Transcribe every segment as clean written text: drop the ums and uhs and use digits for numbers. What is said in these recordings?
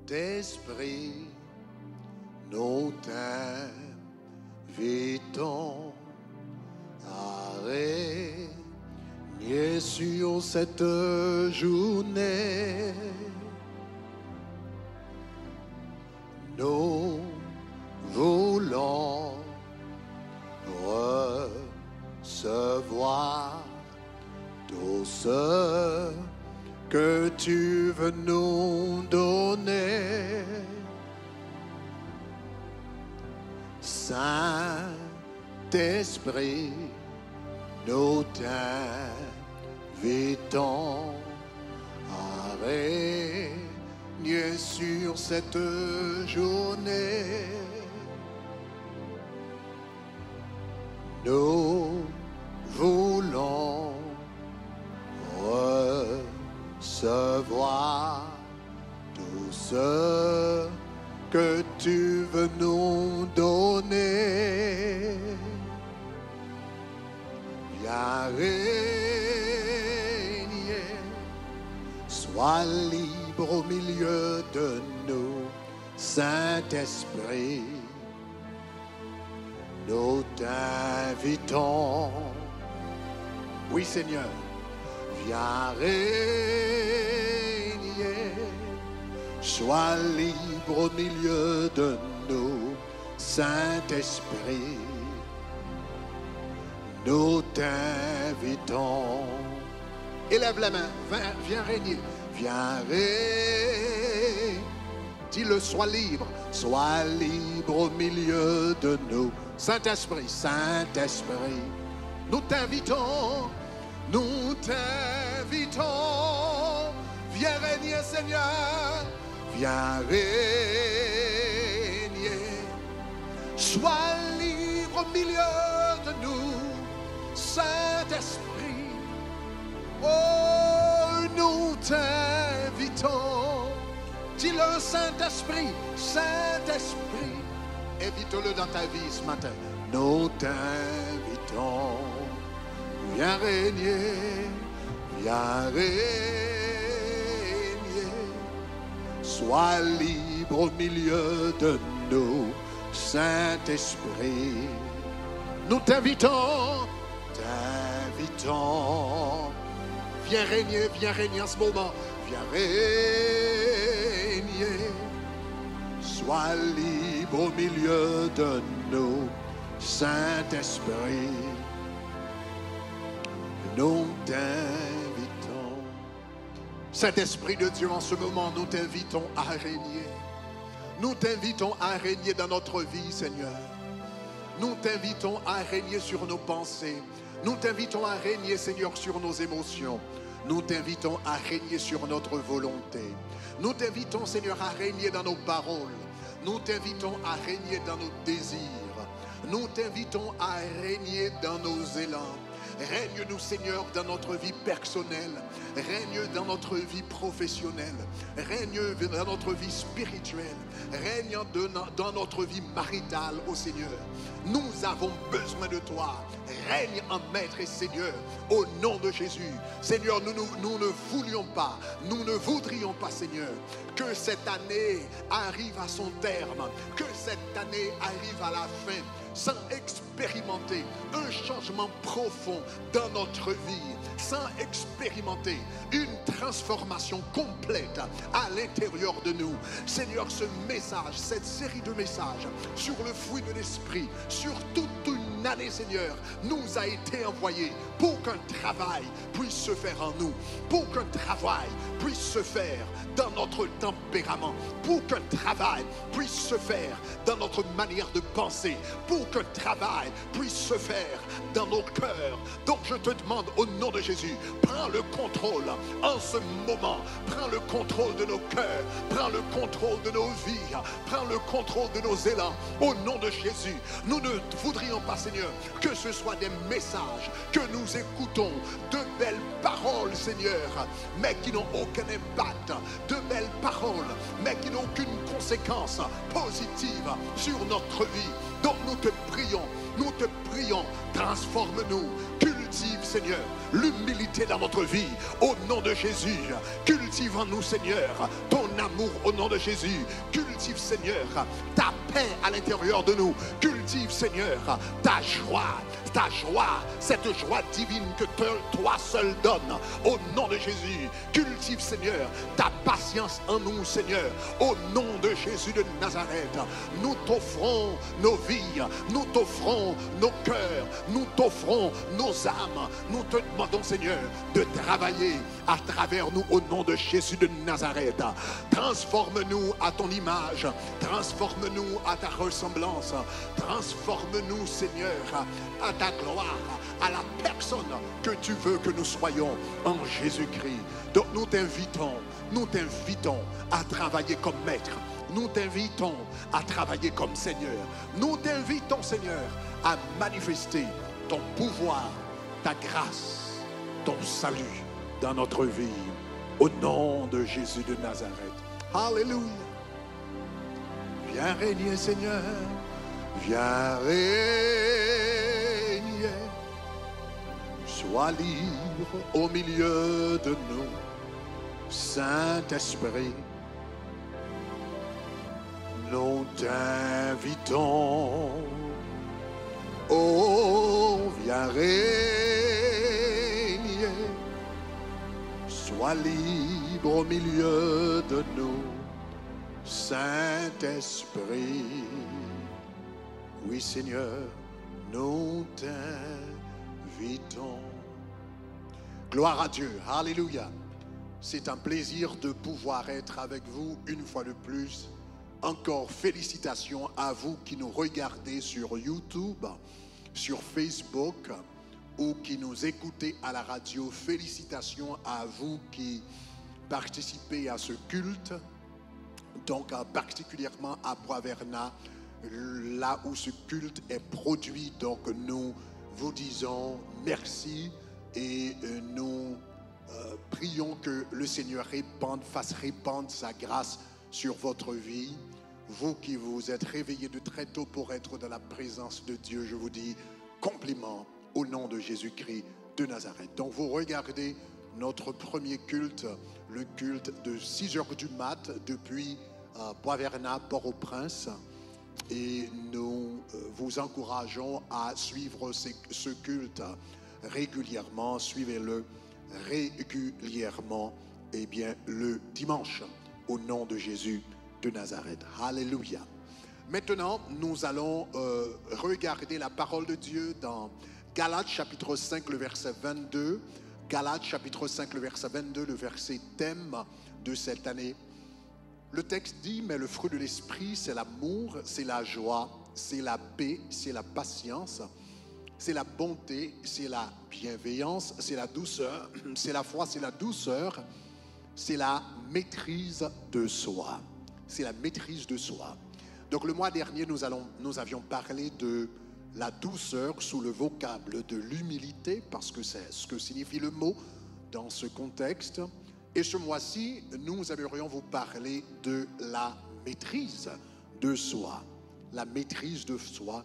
Saint-Esprit, nous t'invitons à régner sur cette journée. Nous voulons recevoir tout ce que tu veux nous donner. Saint-Esprit, nous t'invitons à régner sur cette journée. Nous voulons recevoir tout ce que tu veux nous donner. Viens régner, sois libre au milieu de nous, Saint-Esprit. Nous t'invitons, oui Seigneur, viens régner, sois libre au milieu de nous, Saint-Esprit. Nous t'invitons. Élève la main, viens régner, viens régner. Dis-le, sois libre au milieu de nous. Saint-Esprit, Saint-Esprit, nous t'invitons, viens régner Seigneur, viens régner, sois libre au milieu de nous, Saint-Esprit, oh nous t'invitons, dis-le Saint-Esprit, Saint-Esprit, invite-le dans ta vie ce matin. Nous t'invitons. Viens régner. Sois libre au milieu de nous, Saint-Esprit. Nous t'invitons. Viens régner en ce moment. Viens régner. Sois libre au milieu de nous, Saint-Esprit. Nous t'invitons. Saint-Esprit de Dieu, en ce moment, nous t'invitons à régner. Nous t'invitons à régner dans notre vie, Seigneur. Nous t'invitons à régner sur nos pensées. Nous t'invitons à régner, Seigneur, sur nos émotions. Nous t'invitons à régner sur notre volonté. Nous t'invitons, Seigneur, à régner dans nos paroles. Nous t'invitons à régner dans nos désirs. Nous t'invitons à régner dans nos élans. Règne-nous, Seigneur, dans notre vie personnelle. Règne dans notre vie professionnelle. Règne dans notre vie spirituelle. Règne dans notre vie maritale, ô Seigneur. Nous avons besoin de toi. Règne en Maître et Seigneur, au nom de Jésus. Seigneur, nous ne voulions pas, nous ne voudrions pas, Seigneur, que cette année arrive à son terme, que cette année arrive à la fin, sans expérimenter un changement profond dans notre vie, sans expérimenter une transformation complète à l'intérieur de nous. Seigneur, ce message, cette série de messages sur le fruit de l'esprit, sur toute une année, Seigneur, nous a été envoyé pour qu'un travail puisse se faire en nous, pour qu'un travail puisse se faire dans notre tempérament, pour qu'un travail puisse se faire dans notre manière de penser, pour qu'un travail puisse se faire dans nos cœurs. Donc je te demande au nom de Jésus, prends le contrôle en ce moment, prends le contrôle de nos cœurs, prends le contrôle de nos vies, prends le contrôle de nos élans, au nom de Jésus. Nous ne voudrions pas, Seigneur, que ce soit des messages que nous écoutons, de belles paroles, Seigneur, mais qui n'ont aucun impact, de belles paroles, mais qui n'ont aucune conséquence positive sur notre vie. Donc nous te prions, transforme-nous, cultive Cultive, Seigneur, l'humilité dans notre vie. Au nom de Jésus, cultive en nous, Seigneur, ton amour au nom de Jésus. Cultive, Seigneur, ta paix à l'intérieur de nous. Cultive, Seigneur, ta joie, cette joie divine que toi seul donnes. Au nom de Jésus, cultive, Seigneur, ta patience en nous, Seigneur. Au nom de Jésus de Nazareth, nous t'offrons nos vies, nous t'offrons nos cœurs, nous t'offrons nos âmes. Nous te demandons, Seigneur, de travailler à travers nous au nom de Jésus de Nazareth. Transforme-nous à ton image, transforme-nous à ta ressemblance, transforme-nous, Seigneur, à ta gloire, à la personne que tu veux que nous soyons en Jésus-Christ. Donc nous t'invitons à travailler comme maître. Nous t'invitons à travailler comme Seigneur. Nous t'invitons, Seigneur, à manifester ton pouvoir, ta grâce, ton salut dans notre vie. Au nom de Jésus de Nazareth. Alléluia. Viens régner, Seigneur. Viens régner. Sois libre au milieu de nous. Saint-Esprit, nous t'invitons. Oh, viens régner. Sois libre au milieu de nous, Saint-Esprit. Oui, Seigneur, nous t'invitons. Gloire à Dieu. Alléluia. C'est un plaisir de pouvoir être avec vous une fois de plus. Encore félicitations à vous qui nous regardez sur YouTube, sur Facebook ou qui nous écoutez à la radio. Félicitations à vous qui participez à ce culte, donc particulièrement à Bois-Vernat, là où ce culte est produit. Donc nous vous disons merci et nous prions que le Seigneur fasse répandre sa grâce sur votre vie. Vous qui vous êtes réveillés de très tôt pour être dans la présence de Dieu, je vous dis compliment au nom de Jésus-Christ de Nazareth. Donc vous regardez notre premier culte, le culte de 6h du mat depuis Bois-Vernat, Port-au-Prince. Et nous vous encourageons à suivre ce culte régulièrement. Suivez-le régulièrement, et bien le dimanche, au nom de Jésus de Nazareth. Alléluia. Maintenant, nous allons regarder la parole de Dieu dans Galates chapitre 5, le verset 22. Galates chapitre 5, le verset 22, le verset thème de cette année. Le texte dit, mais le fruit de l'esprit, c'est l'amour, c'est la joie, c'est la paix, c'est la patience, c'est la bonté, c'est la bienveillance, c'est la douceur, c'est la foi, c'est la douceur, c'est la maîtrise de soi. C'est la maîtrise de soi. Donc le mois dernier, nous avions parlé de la douceur sous le vocable de l'humilité, parce que c'est ce que signifie le mot dans ce contexte. Et ce mois-ci, nous aimerions vous parler de la maîtrise de soi. La maîtrise de soi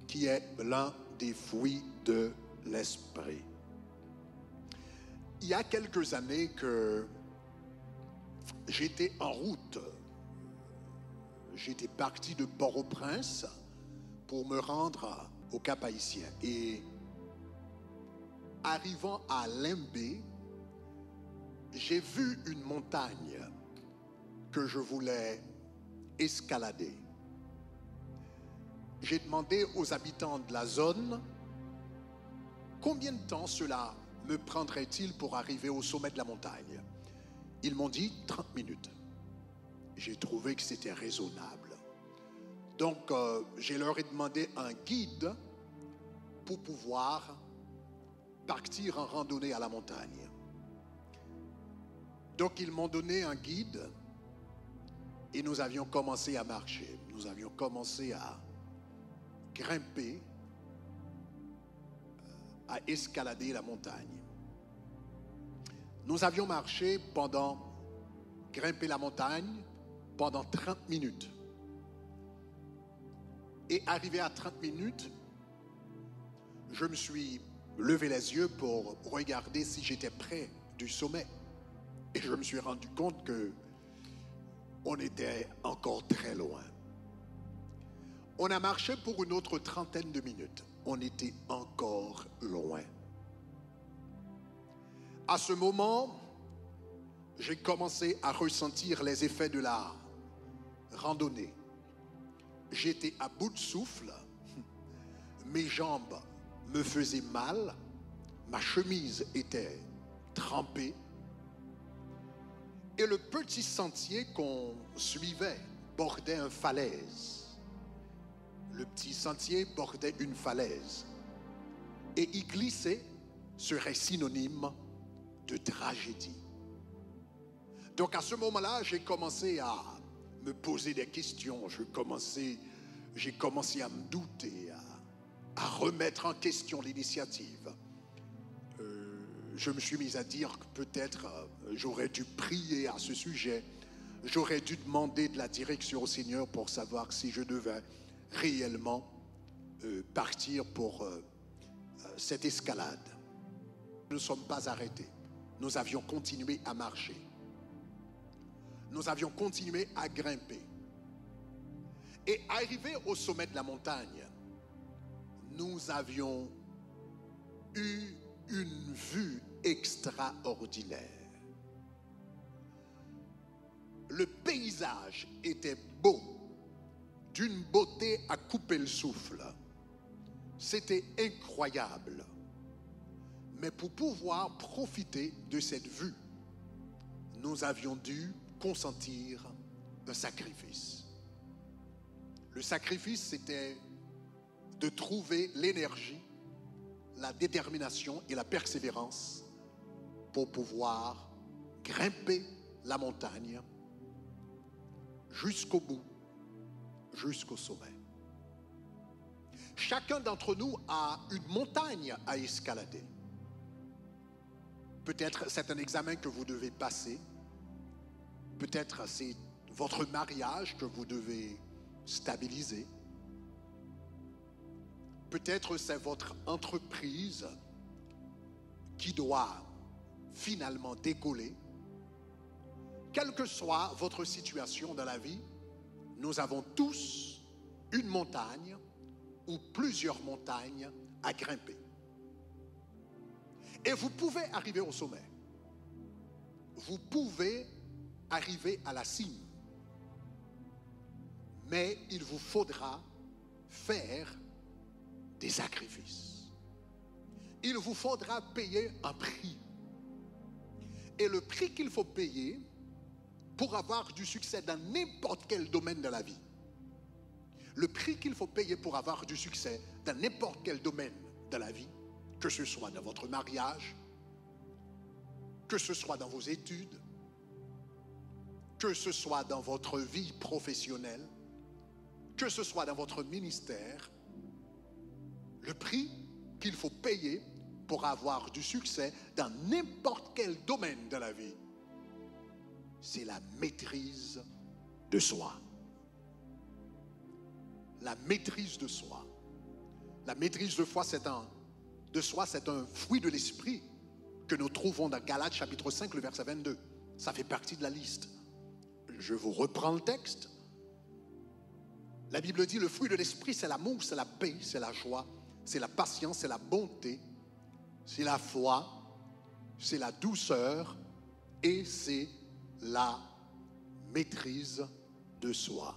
qui est l'un des fruits de l'esprit. Il y a quelques années que j'étais en route. J'étais parti de Port-au-Prince pour me rendre au Cap-Haïtien. Et arrivant à Limbé, j'ai vu une montagne que je voulais escalader. J'ai demandé aux habitants de la zone combien de temps cela me prendrait-il pour arriver au sommet de la montagne. Ils m'ont dit 30 minutes. J'ai trouvé que c'était raisonnable. Donc, je leur ai demandé un guide pour pouvoir partir en randonnée à la montagne. Donc, ils m'ont donné un guide et nous avions commencé à marcher. Nous avions commencé à grimper, à escalader la montagne. Nous avions marché grimper la montagne pendant 30 minutes. Et arrivé à 30 minutes, je me suis levé les yeux pour regarder si j'étais près du sommet. Et je me suis rendu compte que on était encore très loin. On a marché pour une autre trentaine de minutes. On était encore loin. À ce moment, j'ai commencé à ressentir les effets de la randonnée. J'étais à bout de souffle. Mes jambes me faisaient mal. Ma chemise était trempée. Et le petit sentier qu'on suivait bordait une falaise. Le petit sentier bordait une falaise. Et y glisser serait synonyme de tragédie. Donc à ce moment-là, j'ai commencé à me poser des questions. J'ai commencé à me douter, à remettre en question l'initiative. Je me suis mis à dire que peut-être j'aurais dû prier à ce sujet. J'aurais dû demander de la direction au Seigneur pour savoir si je devais réellement partir pour cette escalade. Nous ne sommes pas arrêtés. Nous avions continué à marcher. Nous avions continué à grimper. Et arrivé au sommet de la montagne, nous avions eu une vue extraordinaire. Le paysage était beau, d'une beauté à couper le souffle. C'était incroyable. Mais pour pouvoir profiter de cette vue, nous avions dû consentir un sacrifice. Le sacrifice, c'était de trouver l'énergie, la détermination et la persévérance pour pouvoir grimper la montagne jusqu'au bout, jusqu'au sommet. Chacun d'entre nous a une montagne à escalader. Peut-être c'est un examen que vous devez passer. Peut-être c'est votre mariage que vous devez stabiliser. Peut-être c'est votre entreprise qui doit finalement décoller. Quelle que soit votre situation dans la vie, nous avons tous une montagne ou plusieurs montagnes à grimper. Et vous pouvez arriver au sommet. Vous pouvez arriver à la cime. Mais il vous faudra faire des sacrifices. Il vous faudra payer un prix. Et le prix qu'il faut payer pour avoir du succès dans n'importe quel domaine de la vie, le prix qu'il faut payer pour avoir du succès dans n'importe quel domaine de la vie, que ce soit dans votre mariage, que ce soit dans vos études, que ce soit dans votre vie professionnelle, que ce soit dans votre ministère, le prix qu'il faut payer pour avoir du succès dans n'importe quel domaine de la vie, c'est la maîtrise de soi. La maîtrise de soi. La maîtrise de soi, c'est un fruit de l'esprit que nous trouvons dans Galates chapitre 5, le verset 22. Ça fait partie de la liste. Je vous reprends le texte. La Bible dit, le fruit de l'esprit, c'est l'amour, c'est la paix, c'est la joie, c'est la patience, c'est la bonté, c'est la foi, c'est la douceur et c'est la maîtrise de soi.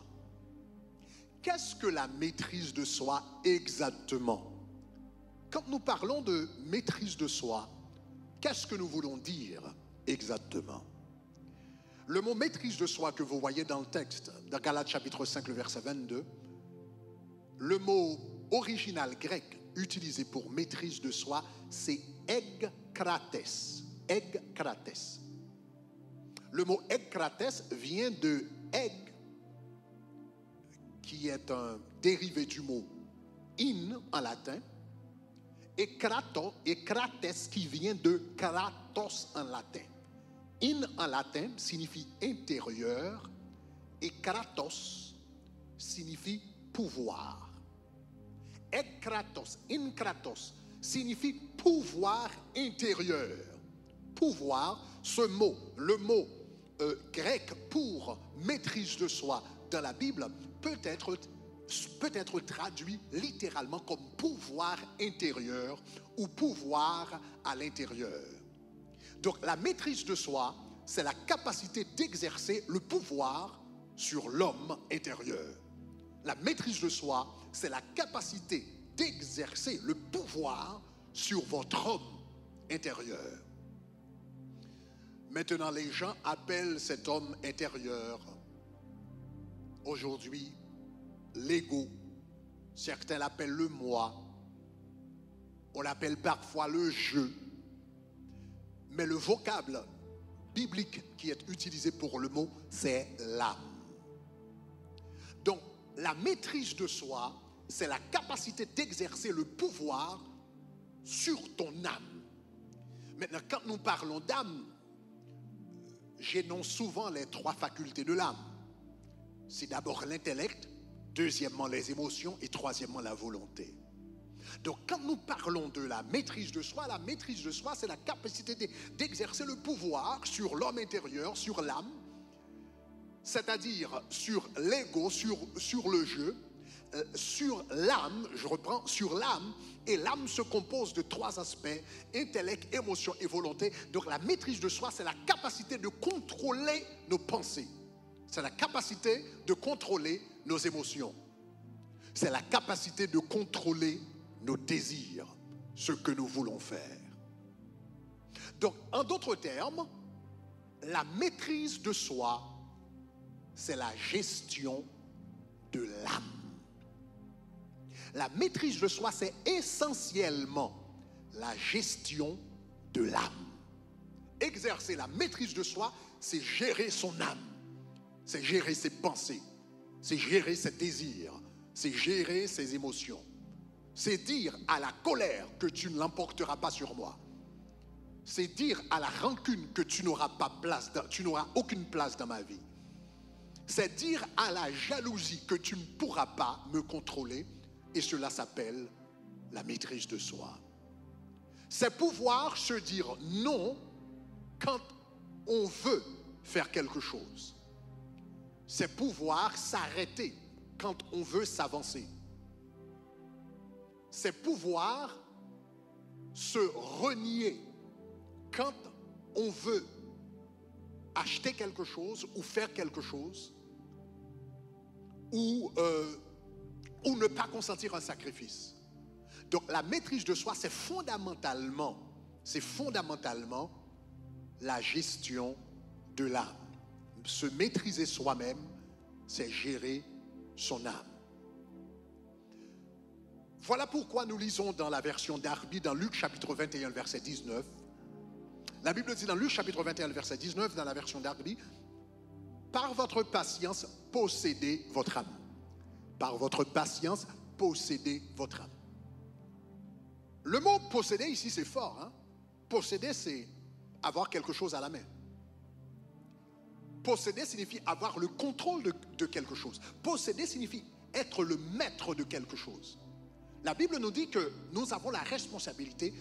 Qu'est-ce que la maîtrise de soi exactement? Quand nous parlons de maîtrise de soi, qu'est-ce que nous voulons dire exactement? Le mot maîtrise de soi que vous voyez dans le texte, dans Galates chapitre 5, le verset 22, le mot original grec utilisé pour maîtrise de soi, c'est egkrates. Egkrates. Le mot egkrates vient de eg, qui est un dérivé du mot in en latin, et krates qui vient de kratos en latin. In en latin signifie intérieur et kratos signifie pouvoir. Ek kratos, in kratos, signifie pouvoir intérieur. Pouvoir, ce mot, le mot grec pour maîtrise de soi dans la Bible peut être traduit littéralement comme pouvoir intérieur ou pouvoir à l'intérieur. Donc la maîtrise de soi, c'est la capacité d'exercer le pouvoir sur l'homme intérieur. La maîtrise de soi, c'est la capacité d'exercer le pouvoir sur votre homme intérieur. Maintenant, les gens appellent cet homme intérieur aujourd'hui l'ego. Certains l'appellent le moi. On l'appelle parfois le je. Mais le vocable biblique qui est utilisé pour le mot, c'est l'âme. Donc, la maîtrise de soi, c'est la capacité d'exercer le pouvoir sur ton âme. Maintenant, quand nous parlons d'âme, j'énonce souvent les trois facultés de l'âme. C'est d'abord l'intellect, deuxièmement les émotions et troisièmement la volonté. Donc quand nous parlons de la maîtrise de soi, c'est la capacité d'exercer le pouvoir sur l'homme intérieur, sur l'âme, c'est-à-dire sur l'ego, sur le je, sur l'âme, je reprends, sur l'âme, et l'âme se compose de trois aspects, intellect, émotion et volonté. Donc la maîtrise de soi, c'est la capacité de contrôler nos pensées. C'est la capacité de contrôler nos émotions. C'est la capacité de contrôler nos désirs, ce que nous voulons faire. Donc, en d'autres termes, la maîtrise de soi, c'est la gestion de l'âme. La maîtrise de soi, c'est essentiellement la gestion de l'âme. Exercer la maîtrise de soi, c'est gérer son âme. C'est gérer ses pensées. C'est gérer ses désirs. C'est gérer ses émotions. C'est dire à la colère que tu ne l'emporteras pas sur moi. C'est dire à la rancune que tu n'auras aucune place dans ma vie. C'est dire à la jalousie que tu ne pourras pas me contrôler. Et cela s'appelle la maîtrise de soi. C'est pouvoir se dire non quand on veut faire quelque chose. C'est pouvoir s'arrêter quand on veut s'avancer. C'est pouvoir se renier quand on veut acheter quelque chose ou faire quelque chose ou ne pas consentir un sacrifice. Donc la maîtrise de soi, c'est fondamentalement la gestion de l'âme. Se maîtriser soi-même, c'est gérer son âme. Voilà pourquoi nous lisons dans la version Darby, dans Luc chapitre 21, verset 19. La Bible dit dans Luc chapitre 21, verset 19, dans la version Darby, « Par votre patience, possédez votre âme. » Par votre patience, possédez votre âme. Le mot posséder ici, c'est fort. Hein? Posséder, c'est avoir quelque chose à la main. Posséder signifie avoir le contrôle de quelque chose. Posséder signifie être le maître de quelque chose. La Bible nous dit que nous avons la responsabilité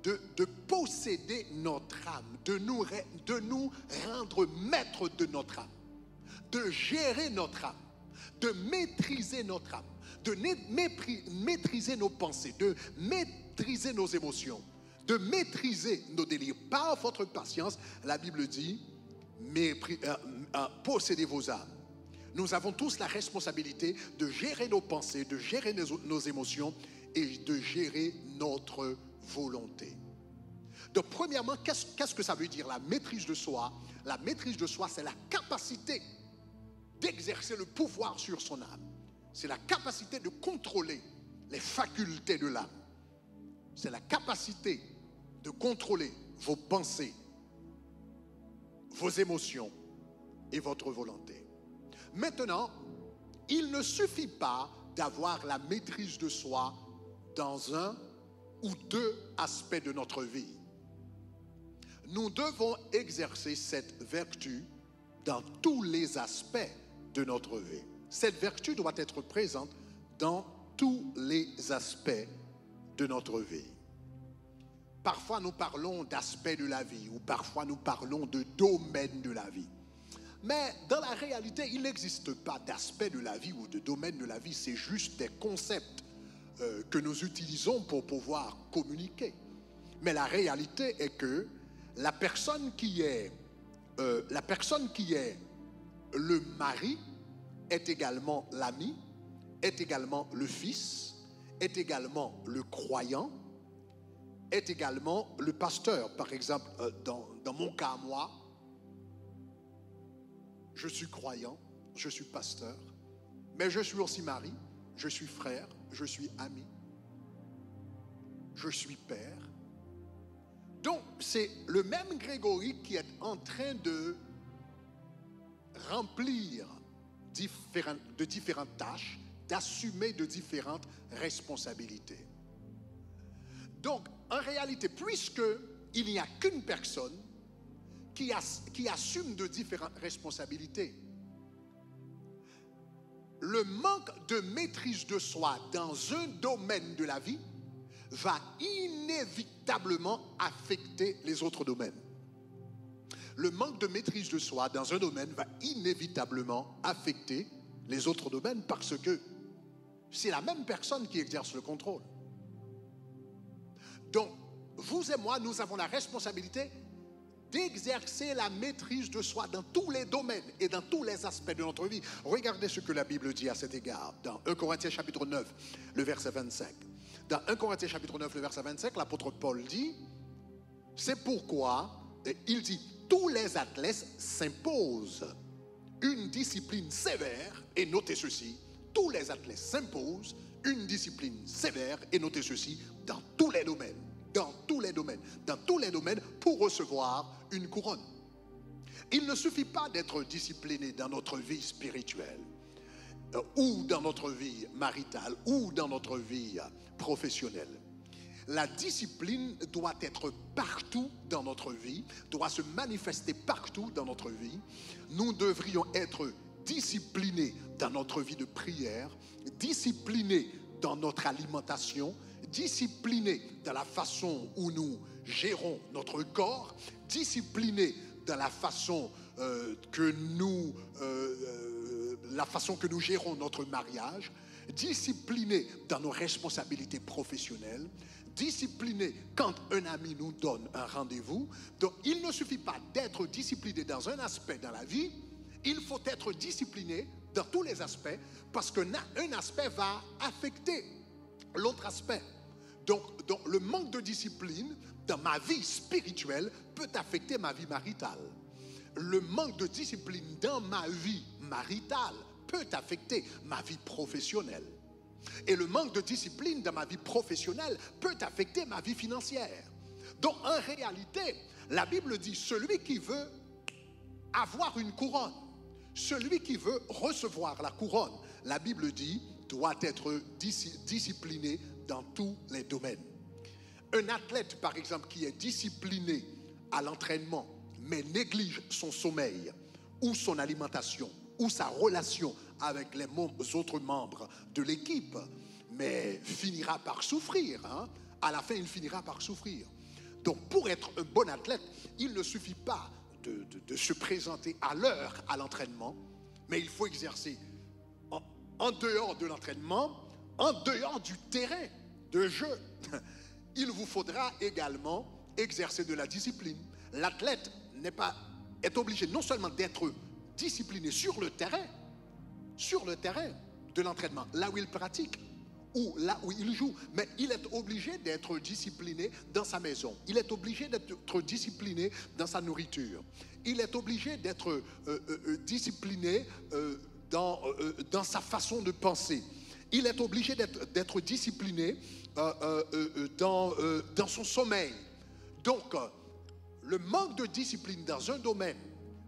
de posséder notre âme, de nous rendre maître de notre âme, de gérer notre âme, de maîtriser notre âme, de maîtriser nos pensées, de maîtriser nos émotions, de maîtriser nos délires. Par votre patience, la Bible dit, possédez vos âmes. Nous avons tous la responsabilité de gérer nos pensées, de gérer nos émotions et de gérer notre volonté. Donc, premièrement, qu'est-ce que ça veut dire la maîtrise de soi? La maîtrise de soi, c'est la capacité d'exercer le pouvoir sur son âme. C'est la capacité de contrôler les facultés de l'âme. C'est la capacité de contrôler vos pensées, vos émotions et votre volonté. Maintenant, il ne suffit pas d'avoir la maîtrise de soi dans un ou deux aspects de notre vie. Nous devons exercer cette vertu dans tous les aspects de notre vie. Cette vertu doit être présente dans tous les aspects de notre vie. parfois nous parlons d'aspects de la vie ou parfois nous parlons de domaines de la vie. Mais dans la réalité, il n'existe pas d'aspect de la vie ou de domaine de la vie. C'est juste des concepts que nous utilisons pour pouvoir communiquer. Mais la réalité est que la personne qui est le mari est également l'ami, est également le fils, est également le croyant, est également le pasteur. Par exemple, dans mon cas, moi, je suis croyant, je suis pasteur, mais je suis aussi mari, je suis frère, je suis ami, je suis père. Donc, c'est le même Grégory qui est en train de remplir de différentes tâches, d'assumer de différentes responsabilités. Donc, en réalité, puisqu'il n'y a qu'une personne qui assume de différentes responsabilités, le manque de maîtrise de soi dans un domaine de la vie va inévitablement affecter les autres domaines. Le manque de maîtrise de soi dans un domaine va inévitablement affecter les autres domaines parce que c'est la même personne qui exerce le contrôle. Donc, vous et moi, nous avons la responsabilité d'exercer la maîtrise de soi dans tous les domaines et dans tous les aspects de notre vie. Regardez ce que la Bible dit à cet égard dans 1 Corinthiens chapitre 9, le verset 25. Dans 1 Corinthiens chapitre 9, le verset 25, l'apôtre Paul dit, c'est pourquoi, il dit, tous les athlètes s'imposent une discipline sévère, et notez ceci, tous les athlètes s'imposent une discipline sévère, et notez ceci, dans tous les domaines, pour recevoir une couronne. Il ne suffit pas d'être discipliné dans notre vie spirituelle, ou dans notre vie maritale, ou dans notre vie professionnelle. La discipline doit être partout dans notre vie, doit se manifester partout dans notre vie. Nous devrions être disciplinés dans notre vie de prière, disciplinés dans notre alimentation, disciplinés dans la façon où nous gérons notre corps, disciplinés dans la façon que nous gérons notre mariage, disciplinés dans nos responsabilités professionnelles, disciplinés quand un ami nous donne un rendez-vous. Donc, il ne suffit pas d'être discipliné dans un aspect dans la vie, il faut être discipliné dans tous les aspects parce qu'un aspect va affecter l'autre aspect. Donc, le manque de discipline dans ma vie spirituelle peut affecter ma vie maritale. Le manque de discipline dans ma vie maritale peut affecter ma vie professionnelle. Et le manque de discipline dans ma vie professionnelle peut affecter ma vie financière. Donc, en réalité, la Bible dit, celui qui veut avoir une couronne, celui qui veut recevoir la couronne, la Bible dit, doit être discipliné dans tous les domaines. Un athlète, par exemple, qui est discipliné à l'entraînement, mais néglige son sommeil ou son alimentation ou sa relation avec les autres membres de l'équipe, mais finira par souffrir. À la fin, il finira par souffrir. Donc, pour être un bon athlète, il ne suffit pas de se présenter à l'heure à l'entraînement, mais il faut exercer en dehors de l'entraînement, en dehors du terrain de jeu. Il vous faudra également exercer de la discipline. L'athlète est obligé non seulement d'être discipliné sur le terrain de l'entraînement, là où il pratique, ou là où il joue, mais il est obligé d'être discipliné dans sa maison. Il est obligé d'être discipliné dans sa nourriture. Il est obligé d'être discipliné dans sa façon de penser. Il est obligé d'être discipliné dans son sommeil. Donc, le manque de discipline dans un domaine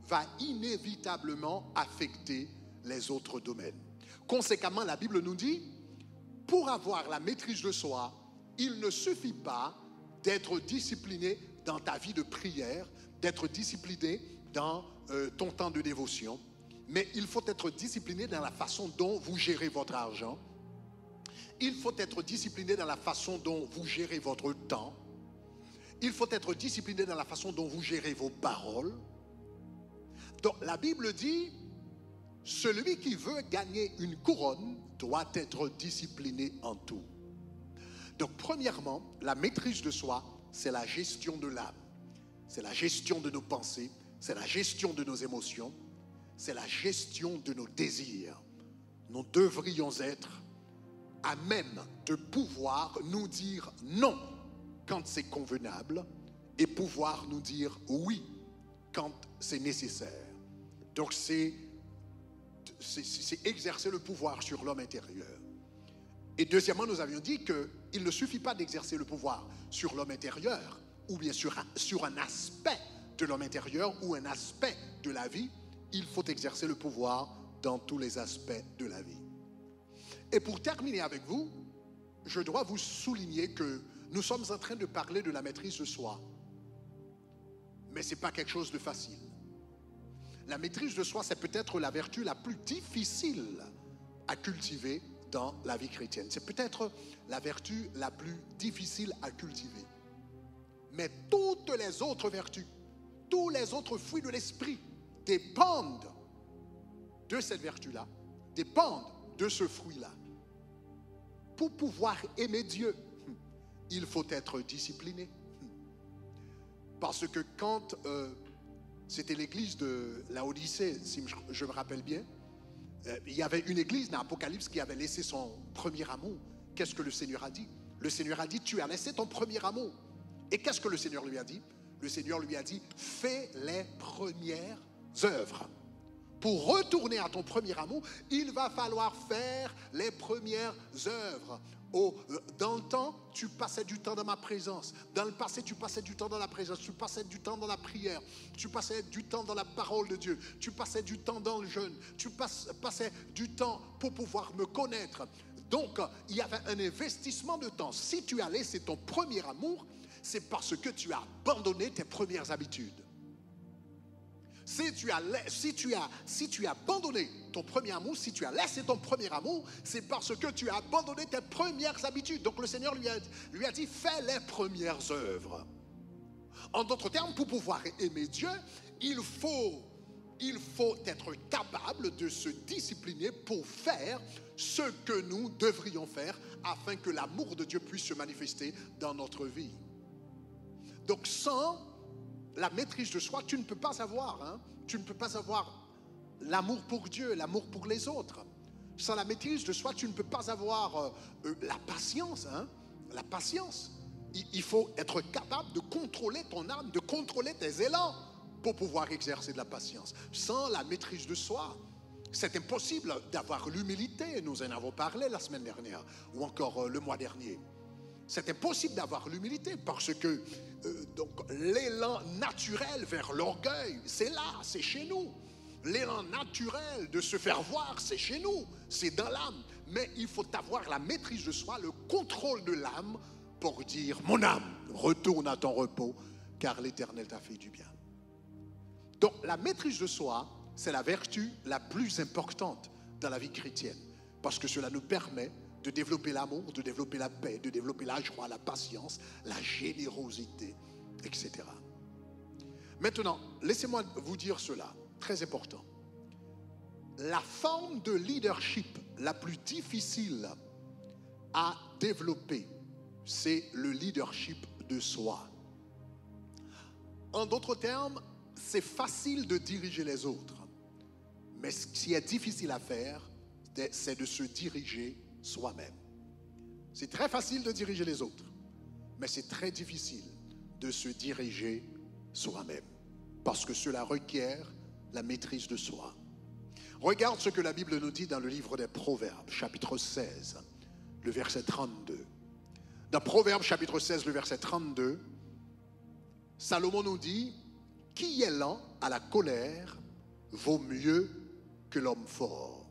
va inévitablement affecter les autres domaines. Conséquemment, la Bible nous dit, pour avoir la maîtrise de soi, il ne suffit pas d'être discipliné dans ta vie de prière, d'être discipliné dans ton temps de dévotion, mais il faut être discipliné dans la façon dont vous gérez votre argent. Il faut être discipliné dans la façon dont vous gérez votre temps. Il faut être discipliné dans la façon dont vous gérez vos paroles. Donc la Bible dit, celui qui veut gagner une couronne doit être discipliné en tout. Donc premièrement, la maîtrise de soi, c'est la gestion de l'âme. C'est la gestion de nos pensées, c'est la gestion de nos émotions, c'est la gestion de nos désirs. Nous devrions être à même de pouvoir nous dire non quand c'est convenable et pouvoir nous dire oui quand c'est nécessaire. Donc c'est exercer le pouvoir sur l'homme intérieur. Et deuxièmement, nous avions dit qu'il ne suffit pas d'exercer le pouvoir sur l'homme intérieur ou bien sur un aspect de l'homme intérieur ou un aspect de la vie. Il faut exercer le pouvoir dans tous les aspects de la vie. Et pour terminer avec vous, je dois vous souligner que nous sommes en train de parler de la maîtrise de soi. Mais ce n'est pas quelque chose de facile. La maîtrise de soi, c'est peut-être la vertu la plus difficile à cultiver dans la vie chrétienne. C'est peut-être la vertu la plus difficile à cultiver. Mais toutes les autres vertus, tous les autres fruits de l'esprit dépendent de cette vertu-là, dépendent de ce fruit-là. Pour pouvoir aimer Dieu, il faut être discipliné. Parce que quand c'était l'église de Laodicée, si je me rappelle bien, il y avait une église dans l'Apocalypse qui avait laissé son premier amour. Qu'est-ce que le Seigneur a dit? Le Seigneur a dit, tu as laissé ton premier amour. Et qu'est-ce que le Seigneur lui a dit? Le Seigneur lui a dit, fais les premières œuvres. Pour retourner à ton premier amour, il va falloir faire les premières œuvres. Dans le temps, tu passais du temps dans ma présence. Dans le passé, tu passais du temps dans la présence. Tu passais du temps dans la prière. Tu passais du temps dans la parole de Dieu. Tu passais du temps dans le jeûne. Tu passais du temps pour pouvoir me connaître. Donc, il y avait un investissement de temps. Si tu as laissé ton premier amour, c'est parce que tu as abandonné tes premières habitudes. Si tu as abandonné ton premier amour, si tu as laissé ton premier amour, c'est parce que tu as abandonné tes premières habitudes. Donc le Seigneur lui a dit, fais les premières œuvres. En d'autres termes, pour pouvoir aimer Dieu, il faut être capable de se discipliner pour faire ce que nous devrions faire afin que l'amour de Dieu puisse se manifester dans notre vie. Donc sans la maîtrise de soi, tu ne peux pas avoir, tu ne peux pas avoir l'amour pour Dieu, l'amour pour les autres. Sans la maîtrise de soi, tu ne peux pas avoir la patience. La patience. Il faut être capable de contrôler ton âme, de contrôler tes élans pour pouvoir exercer de la patience. Sans la maîtrise de soi, c'est impossible d'avoir l'humilité. Nous en avons parlé la semaine dernière ou encore le mois dernier. C'est impossible d'avoir l'humilité parce que donc l'élan naturel vers l'orgueil, c'est là, c'est chez nous. L'élan naturel de se faire voir, c'est chez nous, c'est dans l'âme. Mais il faut avoir la maîtrise de soi, le contrôle de l'âme pour dire, mon âme, retourne à ton repos, car l'Éternel t'a fait du bien. Donc la maîtrise de soi, c'est la vertu la plus importante dans la vie chrétienne, parce que cela nous permet de développer l'amour, de développer la paix, de développer la joie, la patience, la générosité, etc. Maintenant, laissez-moi vous dire cela, très important. La forme de leadership la plus difficile à développer, c'est le leadership de soi. En d'autres termes, c'est facile de diriger les autres, mais ce qui est difficile à faire, c'est de se diriger soi-même. C'est très facile de diriger les autres, mais c'est très difficile de se diriger soi-même, parce que cela requiert la maîtrise de soi. Regarde ce que la Bible nous dit dans le livre des Proverbes, chapitre 16, le verset 32. Dans Proverbes, chapitre 16, le verset 32, Salomon nous dit, « Qui est lent à la colère vaut mieux que l'homme fort. »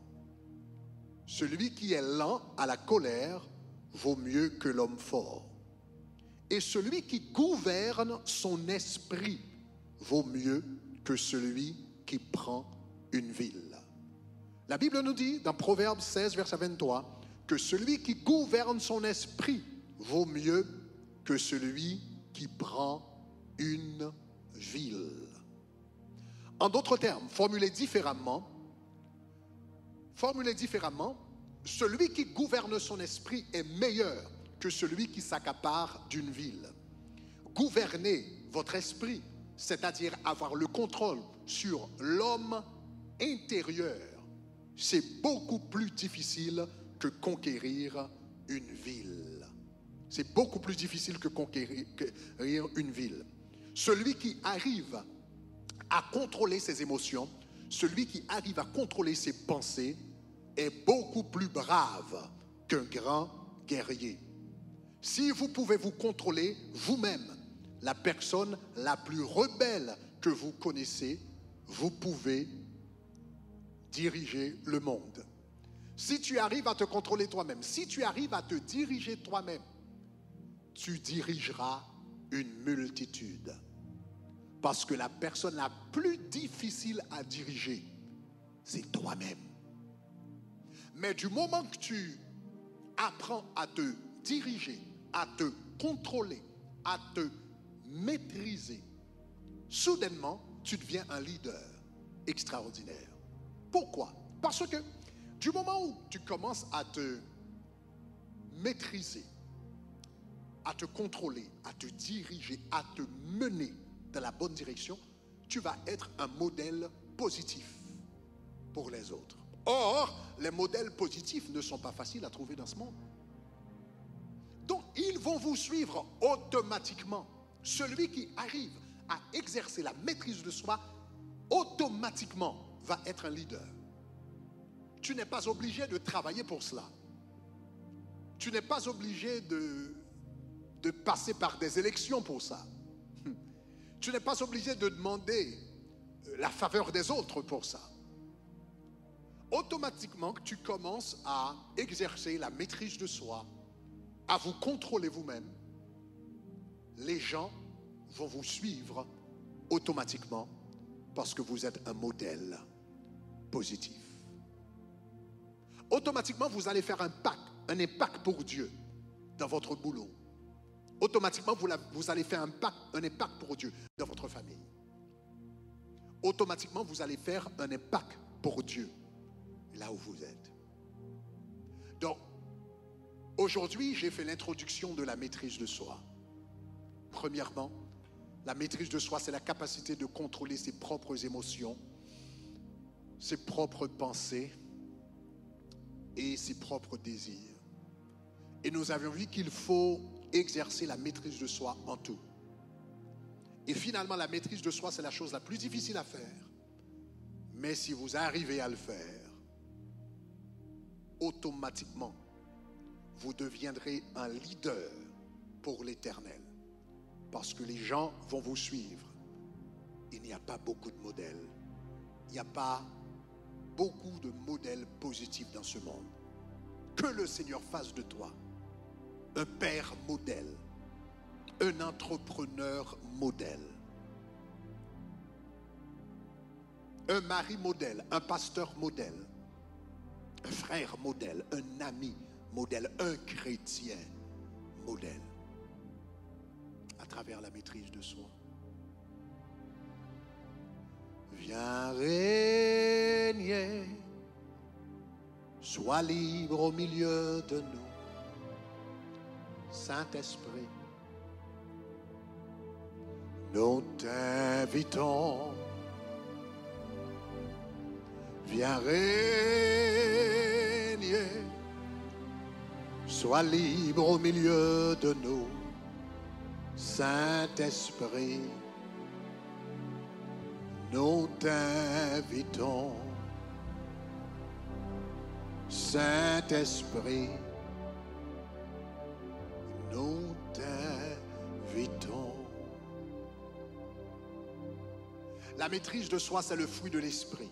Celui qui est lent à la colère vaut mieux que l'homme fort. Et celui qui gouverne son esprit vaut mieux que celui qui prend une ville. La Bible nous dit dans Proverbes 16, verset 23, que celui qui gouverne son esprit vaut mieux que celui qui prend une ville. En d'autres termes, formulé différemment, celui qui gouverne son esprit est meilleur que celui qui s'accapare d'une ville. Gouverner votre esprit, c'est-à-dire avoir le contrôle sur l'homme intérieur, c'est beaucoup plus difficile que conquérir une ville. C'est beaucoup plus difficile que conquérir une ville. Celui qui arrive à contrôler ses émotions, celui qui arrive à contrôler ses pensées est beaucoup plus brave qu'un grand guerrier. Si vous pouvez vous contrôler vous-même, la personne la plus rebelle que vous connaissez, vous pouvez diriger le monde. Si tu arrives à te contrôler toi-même, si tu arrives à te diriger toi-même, tu dirigeras une multitude. Parce que la personne la plus difficile à diriger, c'est toi-même. Mais du moment que tu apprends à te diriger, à te contrôler, à te maîtriser, soudainement, tu deviens un leader extraordinaire. Pourquoi? Parce que du moment où tu commences à te maîtriser, à te contrôler, à te diriger, à te mener dans la bonne direction, tu vas être un modèle positif pour les autres. Or, les modèles positifs ne sont pas faciles à trouver dans ce monde. Donc, ils vont vous suivre automatiquement. Celui qui arrive à exercer la maîtrise de soi, automatiquement va être un leader. Tu n'es pas obligé de travailler pour cela. Tu n'es pas obligé de passer par des élections pour ça. Tu n'es pas obligé de demander la faveur des autres pour ça. Automatiquement, tu commences à exercer la maîtrise de soi, à vous contrôler vous-même. Les gens vont vous suivre automatiquement parce que vous êtes un modèle positif. Automatiquement, vous allez faire un impact pour Dieu dans votre boulot. Automatiquement, vous allez faire un impact pour Dieu dans votre famille. Automatiquement, vous allez faire un impact pour Dieu là où vous êtes. Donc, aujourd'hui, j'ai fait l'introduction de la maîtrise de soi. Premièrement, la maîtrise de soi, c'est la capacité de contrôler ses propres émotions, ses propres pensées et ses propres désirs. Et nous avions vu qu'il faut exercer la maîtrise de soi en tout. Et finalement, la maîtrise de soi, c'est la chose la plus difficile à faire. Mais si vous arrivez à le faire, automatiquement, vous deviendrez un leader pour l'éternel. Parce que les gens vont vous suivre. Il n'y a pas beaucoup de modèles. Il n'y a pas beaucoup de modèles positifs dans ce monde. Que le Seigneur fasse de toi un père modèle, un entrepreneur modèle, un mari modèle, un pasteur modèle, un frère modèle, un ami modèle, un chrétien modèle, à travers la maîtrise de soi. Viens régner, sois libre au milieu de nous. Saint-Esprit, nous t'invitons. Viens régner, sois libre au milieu de nous. Saint-Esprit, nous t'invitons. Saint-Esprit, nous t'invitons. La maîtrise de soi, c'est le fruit de l'esprit.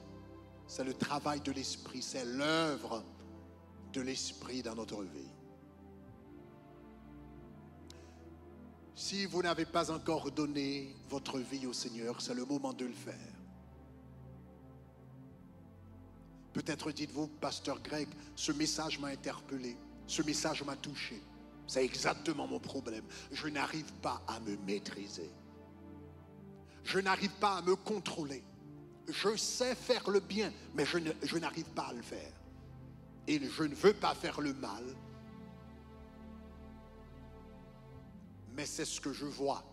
C'est le travail de l'esprit. C'est l'œuvre de l'esprit dans notre vie. Si vous n'avez pas encore donné votre vie au Seigneur, c'est le moment de le faire. Peut-être dites-vous, Pasteur Greg, ce message m'a interpellé, ce message m'a touché. C'est exactement mon problème. Je n'arrive pas à me maîtriser. Je n'arrive pas à me contrôler. Je sais faire le bien, mais je n'arrive pas à le faire. Et je ne veux pas faire le mal. Mais c'est ce que je vois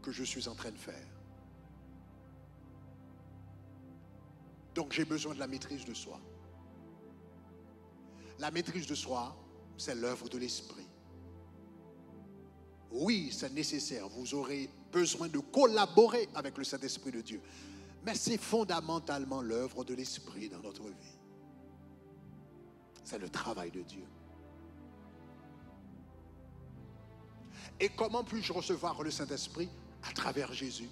que je suis en train de faire. Donc j'ai besoin de la maîtrise de soi. La maîtrise de soi, c'est l'œuvre de l'Esprit. Oui, c'est nécessaire. Vous aurez besoin de collaborer avec le Saint-Esprit de Dieu. Mais c'est fondamentalement l'œuvre de l'Esprit dans notre vie. C'est le travail de Dieu. Et comment puis-je recevoir le Saint-Esprit? À travers Jésus.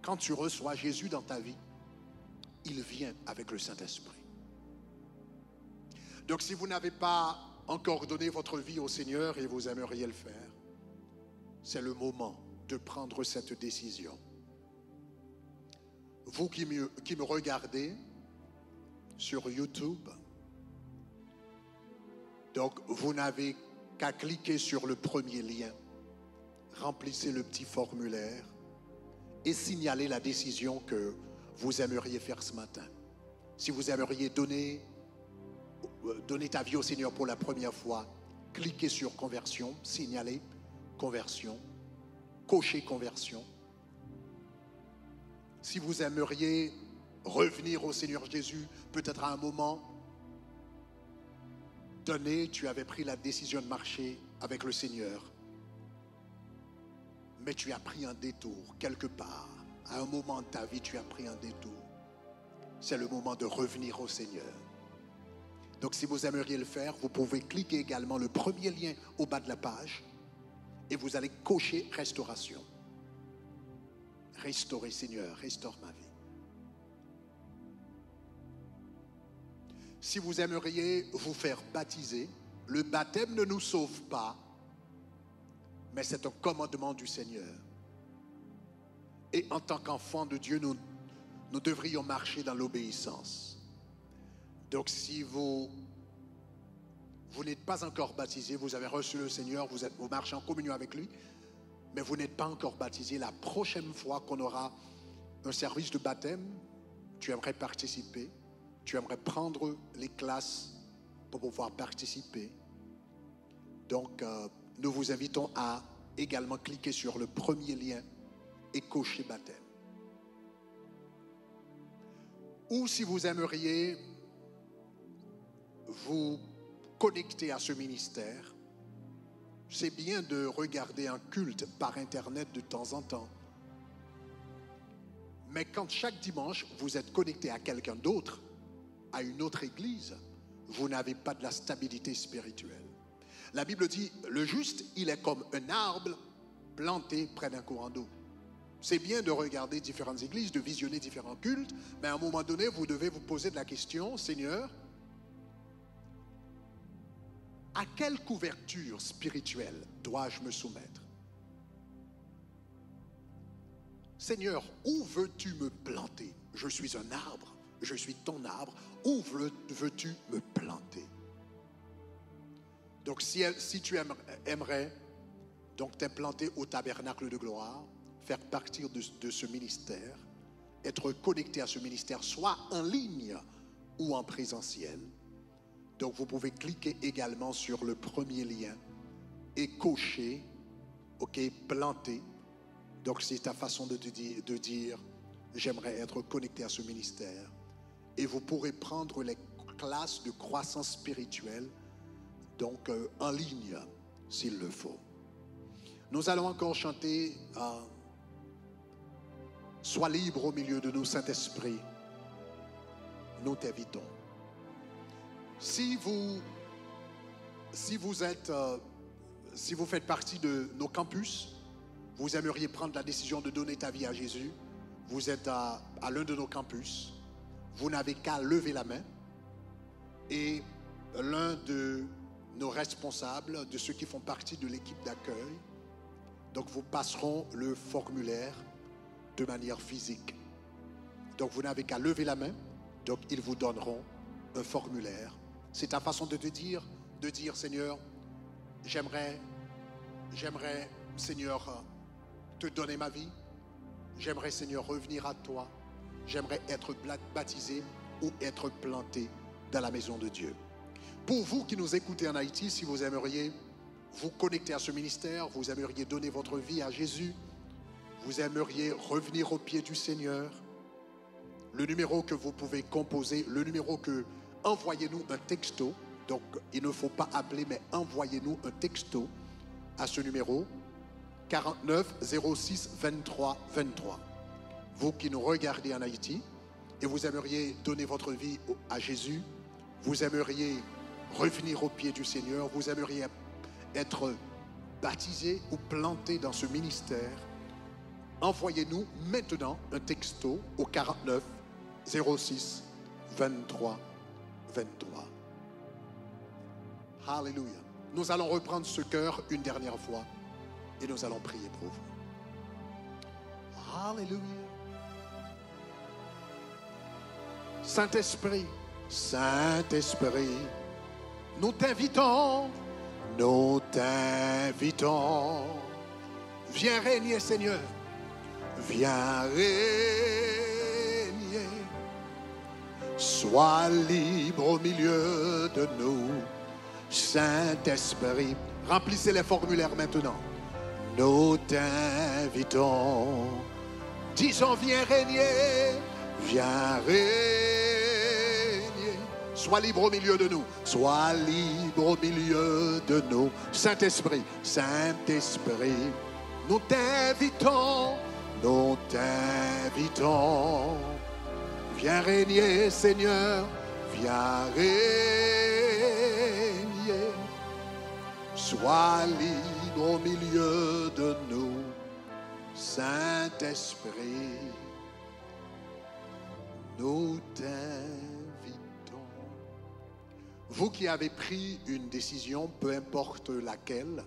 Quand tu reçois Jésus dans ta vie, il vient avec le Saint-Esprit. Donc si vous n'avez pas encore donné votre vie au Seigneur et vous aimeriez le faire, c'est le moment de prendre cette décision. Vous qui me regardez sur YouTube, donc vous n'avez qu'à cliquer sur le premier lien, remplissez le petit formulaire et signalez la décision que vous aimeriez faire ce matin. Si vous aimeriez donner ta vie au Seigneur pour la première fois, cliquez sur conversion, signalez conversion, cochez conversion. Si vous aimeriez revenir au Seigneur Jésus, peut-être à un moment donné, tu avais pris la décision de marcher avec le Seigneur, mais tu as pris un détour quelque part. À un moment de ta vie, tu as pris un détour. C'est le moment de revenir au Seigneur. Donc si vous aimeriez le faire, vous pouvez cliquer également le premier lien au bas de la page et vous allez cocher restauration. Restaurer, Seigneur, restaure ma vie. Si vous aimeriez vous faire baptiser, le baptême ne nous sauve pas, mais c'est un commandement du Seigneur. Et en tant qu'enfants de Dieu, nous devrions marcher dans l'obéissance. Donc si vous n'êtes pas encore baptisé, vous avez reçu le Seigneur, vous marchez en communion avec lui, mais vous n'êtes pas encore baptisé, la prochaine fois qu'on aura un service de baptême, tu aimerais participer, tu aimerais prendre les classes pour pouvoir participer. Donc, nous vous invitons à également cliquer sur le premier lien et cocher baptême. Ou si vous aimeriez vous connecter à ce ministère, c'est bien de regarder un culte par Internet de temps en temps. Mais quand chaque dimanche, vous êtes connecté à quelqu'un d'autre, à une autre église, vous n'avez pas de la stabilité spirituelle. La Bible dit, le juste, il est comme un arbre planté près d'un courant d'eau. C'est bien de regarder différentes églises, de visionner différents cultes, mais à un moment donné, vous devez vous poser de la question, Seigneur, à quelle couverture spirituelle dois-je me soumettre? Seigneur, où veux-tu me planter? Je suis un arbre, je suis ton arbre. Où veux-tu me planter? Donc si tu aimerais donc t'implanter au tabernacle de gloire, faire partie de ce ministère, être connecté à ce ministère, soit en ligne ou en présentiel, donc vous pouvez cliquer également sur le premier lien et cocher, ok, planter. Donc c'est ta façon de dire j'aimerais être connecté à ce ministère. Et vous pourrez prendre les classes de croissance spirituelle, donc en ligne, s'il le faut. Nous allons encore chanter Sois libre au milieu de nous, Saint-Esprit. Nous t'invitons. Si vous faites partie de nos campus, vous aimeriez prendre la décision de donner ta vie à Jésus, vous êtes à l'un de nos campus, vous n'avez qu'à lever la main et l'un de nos responsables, de ceux qui font partie de l'équipe d'accueil, donc vous passeront le formulaire de manière physique. Donc vous n'avez qu'à lever la main, donc ils vous donneront un formulaire. C'est ta façon de dire Seigneur, j'aimerais, Seigneur, te donner ma vie. J'aimerais, Seigneur, revenir à toi. J'aimerais être baptisé ou être planté dans la maison de Dieu. Pour vous qui nous écoutez en Haïti, si vous aimeriez vous connecter à ce ministère, vous aimeriez donner votre vie à Jésus, vous aimeriez revenir au pied du Seigneur, le numéro que vous pouvez composer, le numéro que... Envoyez-nous un texto. Donc, il ne faut pas appeler, mais envoyez-nous un texto à ce numéro 49 06 23 23. Vous qui nous regardez en Haïti et vous aimeriez donner votre vie à Jésus, vous aimeriez revenir au pied du Seigneur, vous aimeriez être baptisé ou planté dans ce ministère, envoyez-nous maintenant un texto au 49 06 23 23. Alléluia. Nous allons reprendre ce cœur une dernière fois et nous allons prier pour vous. Alléluia. Saint-Esprit, Saint-Esprit, nous t'invitons, nous t'invitons. Viens régner, Seigneur. Viens régner. Sois libre au milieu de nous. Saint-Esprit, remplissez les formulaires maintenant. Nous t'invitons. Disons, viens régner, viens régner. Sois libre au milieu de nous. Sois libre au milieu de nous. Saint-Esprit, Saint-Esprit, nous t'invitons, nous t'invitons. Viens régner, Seigneur, viens régner. Sois libre au milieu de nous, Saint-Esprit, nous t'invitons. Vous qui avez pris une décision, peu importe laquelle,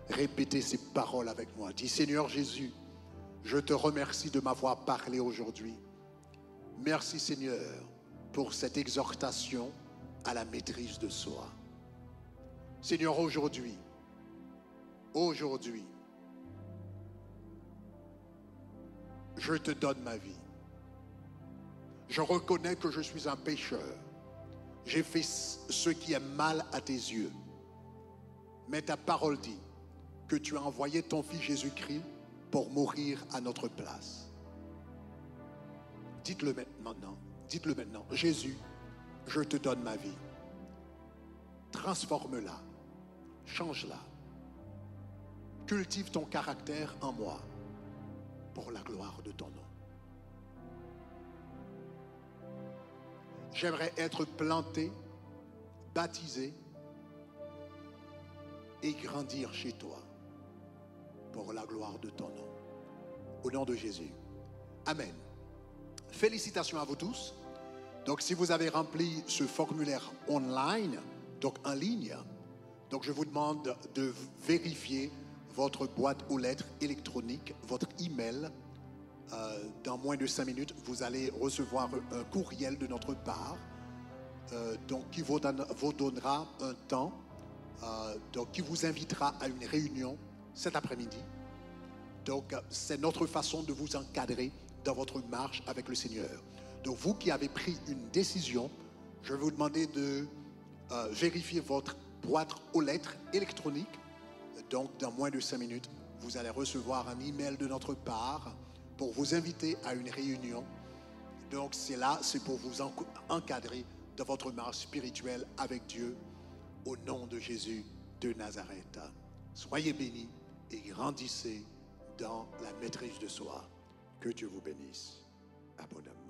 répétez ces paroles avec moi. Dis, Seigneur Jésus, je te remercie de m'avoir parlé aujourd'hui. Merci, Seigneur, pour cette exhortation à la maîtrise de soi. Seigneur, aujourd'hui, je te donne ma vie. Je reconnais que je suis un pécheur. J'ai fait ce qui est mal à tes yeux. Mais ta parole dit que tu as envoyé ton Fils Jésus-Christ pour mourir à notre place. Dites-le maintenant. Dites-le maintenant. Jésus, je te donne ma vie. Transforme-la. Change-la. Cultive ton caractère en moi pour la gloire de ton nom. J'aimerais être planté, baptisé et grandir chez toi pour la gloire de ton nom. Au nom de Jésus. Amen. Félicitations à vous tous. Donc, si vous avez rempli ce formulaire online, donc en ligne, donc je vous demande de vérifier votre boîte aux lettres électronique, votre email. Dans moins de 5 minutes, vous allez recevoir un courriel de notre part, donc qui vous donnera un temps, donc qui vous invitera à une réunion cet après-midi. Donc, c'est notre façon de vous encadrer dans votre marche avec le Seigneur. Donc, vous qui avez pris une décision, je vais vous demander de vérifier votre boîte aux lettres électronique. Donc, dans moins de 5 minutes, vous allez recevoir un email de notre part pour vous inviter à une réunion. Donc, c'est pour vous encadrer dans votre marche spirituelle avec Dieu, au nom de Jésus de Nazareth. Soyez bénis et grandissez dans la maîtrise de soi. Que Dieu vous bénisse abondamment.